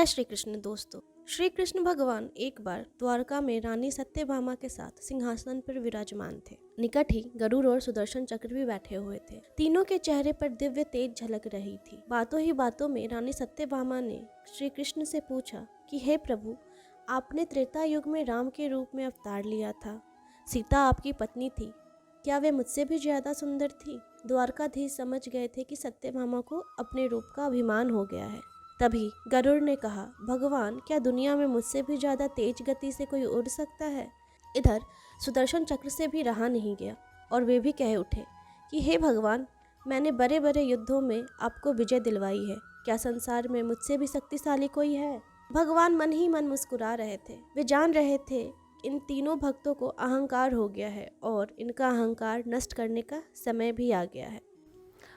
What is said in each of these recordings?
श्री कृष्ण दोस्तों। श्री कृष्ण भगवान एक बार द्वारका में रानी सत्यभामा के साथ सिंहासन पर विराजमान थे। निकट ही गरुड़ और सुदर्शन चक्र भी बैठे हुए थे। तीनों के चेहरे पर दिव्य तेज झलक रही थी। बातों ही बातों में रानी सत्यभामा ने श्री कृष्ण से पूछा कि हे प्रभु, आपने त्रेता युग में राम के रूप में अवतार लिया था। सीता आपकी पत्नी थी, क्या वे मुझसे भी ज्यादा सुंदर थी? द्वारकाधीश समझ गए थे कि सत्यभामा को अपने रूप का अभिमान हो गया है। तभी गरुड़ ने कहा, भगवान, क्या दुनिया में मुझसे भी ज्यादा तेज गति से कोई उड़ सकता है? इधर सुदर्शन चक्र से भी रहा नहीं गया और वे भी कह उठे कि हे भगवान, मैंने बड़े बड़े युद्धों में आपको विजय दिलवाई है, क्या संसार में मुझसे भी शक्तिशाली कोई है? भगवान मन ही मन मुस्कुरा रहे थे। वे जान रहे थे इन तीनों भक्तों को अहंकार हो गया है और इनका अहंकार नष्ट करने का समय भी आ गया है।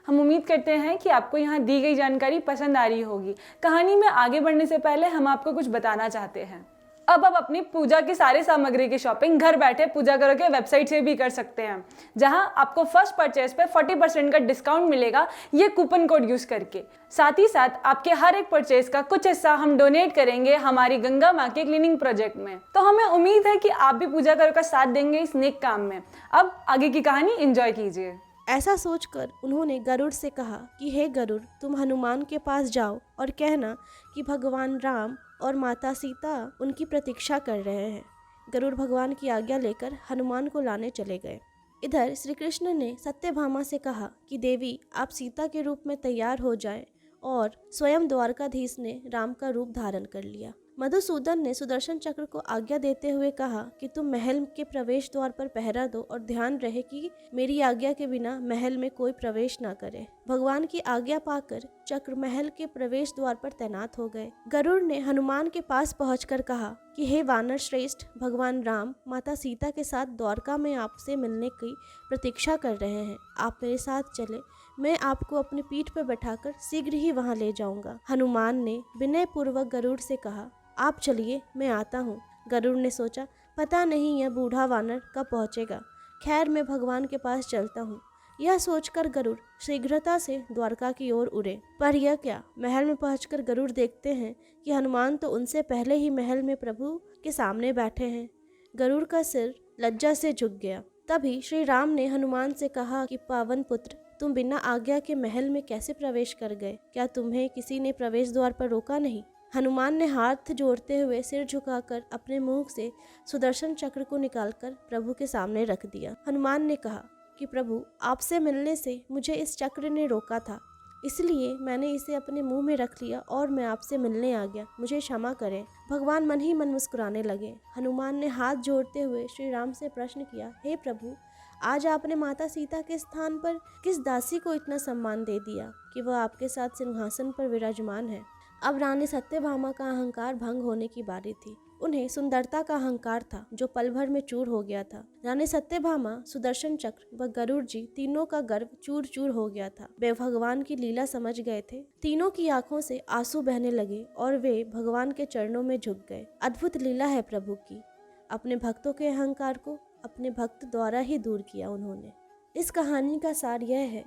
हम उम्मीद करते हैं कि आपको यहाँ दी गई जानकारी पसंद आ रही होगी। कहानी में आगे बढ़ने से पहले हम आपको कुछ बताना चाहते हैं। अब आप अपनी पूजा की सारी सामग्री की शॉपिंग घर बैठे पूजा करो के वेबसाइट से भी कर सकते हैं, जहां आपको फर्स्ट परचेज पे 40% का डिस्काउंट मिलेगा ये कूपन कोड यूज करके। साथ ही साथ आपके हर एक परचेज का कुछ हिस्सा हम डोनेट करेंगे हमारी गंगा माँ के क्लीनिंग प्रोजेक्ट में। तो हमें उम्मीद है कि आप भी पूजा करो का साथ देंगे इस नेक काम में। अब आगे की कहानी एंजॉय कीजिए। ऐसा सोचकर उन्होंने गरुड़ से कहा कि हे गरुड़, तुम हनुमान के पास जाओ और कहना कि भगवान राम और माता सीता उनकी प्रतीक्षा कर रहे हैं। गरुड़ भगवान की आज्ञा लेकर हनुमान को लाने चले गए। इधर श्री कृष्ण ने सत्यभामा से कहा कि देवी, आप सीता के रूप में तैयार हो जाएं, और स्वयं द्वारकाधीश ने राम का रूप धारण कर लिया। मधुसूदन ने सुदर्शन चक्र को आज्ञा देते हुए कहा कि तुम महल के प्रवेश द्वार पर पहरा दो और ध्यान रहे कि मेरी आज्ञा के बिना महल में कोई प्रवेश ना करे। भगवान की आज्ञा पाकर चक्र महल के प्रवेश द्वार पर तैनात हो गए। गरुड़ ने हनुमान के पास पहुंचकर कहा कि हे वानर श्रेष्ठ, भगवान राम माता सीता के साथ द्वारका में आपसे मिलने की प्रतीक्षा कर रहे हैं। आप मेरे साथ चले, मैं आपको अपनी पीठ पर बैठाकर शीघ्र ही वहां ले जाऊंगा। हनुमान ने विनय पूर्वक गरुड़ से कहा, आप चलिए, मैं आता हूँ। गरुड़ ने सोचा, पता नहीं यह बूढ़ा वानर कब पहुँचेगा। खैर, मैं भगवान के पास चलता हूँ। यह सोचकर गरुड़ शीघ्रता से द्वारका की ओर उड़े। पर यह क्या, महल में पहुंचकर गरुड़ देखते हैं कि हनुमान तो उनसे पहले ही महल में प्रभु के सामने बैठे हैं। गरुड़ का सिर लज्जा से झुक गया। तभी श्री राम ने हनुमान से कहा कि पावन पुत्र, तुम बिना आज्ञा के महल में कैसे प्रवेश कर गए? क्या तुम्हें किसी ने प्रवेश द्वार पर रोका नहीं? हनुमान ने हाथ जोड़ते हुए सिर झुकाकर अपने मुंह से सुदर्शन चक्र को निकालकर प्रभु के सामने रख दिया। हनुमान ने कहा कि प्रभु, आपसे मिलने से मुझे इस चक्र ने रोका था, इसलिए मैंने इसे अपने मुंह में रख लिया और मैं आपसे मिलने आ गया, मुझे क्षमा करें। भगवान मन ही मन मुस्कुराने लगे। हनुमान ने हाथ जोड़ते हुए श्री राम से प्रश्न किया, हे प्रभु, आज आपने माता सीता के स्थान पर किस दासी को इतना सम्मान दे दिया कि वह आपके साथ सिंहासन पर विराजमान है? अब रानी सत्यभामा का अहंकार भंग होने की बारी थी। उन्हें सुंदरता का अहंकार था जो पल भर में चूर हो गया था। रानी सत्यभामा, सुदर्शन चक्र व गरुड़ जी तीनों का गर्व चूर चूर हो गया था। वे भगवान की लीला समझ गए थे। तीनों की आंखों से आंसू बहने लगे और वे भगवान के चरणों में झुक गए। अद्भुत लीला है प्रभु की। अपने भक्तों के अहंकार को अपने भक्त द्वारा ही दूर किया उन्होंने। इस कहानी का सार यह है,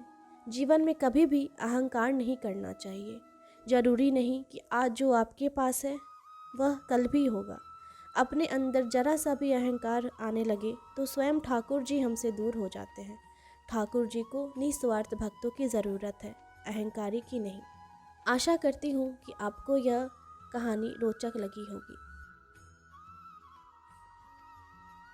जीवन में कभी भी अहंकार नहीं करना चाहिए। जरूरी नहीं कि आज जो आपके पास है वह कल भी होगा। अपने अंदर जरा सा भी अहंकार आने लगे तो स्वयं ठाकुर जी हमसे दूर हो जाते हैं। ठाकुर जी को निस्वार्थ भक्तों की ज़रूरत है, अहंकारी की नहीं। आशा करती हूँ कि आपको यह कहानी रोचक लगी होगी।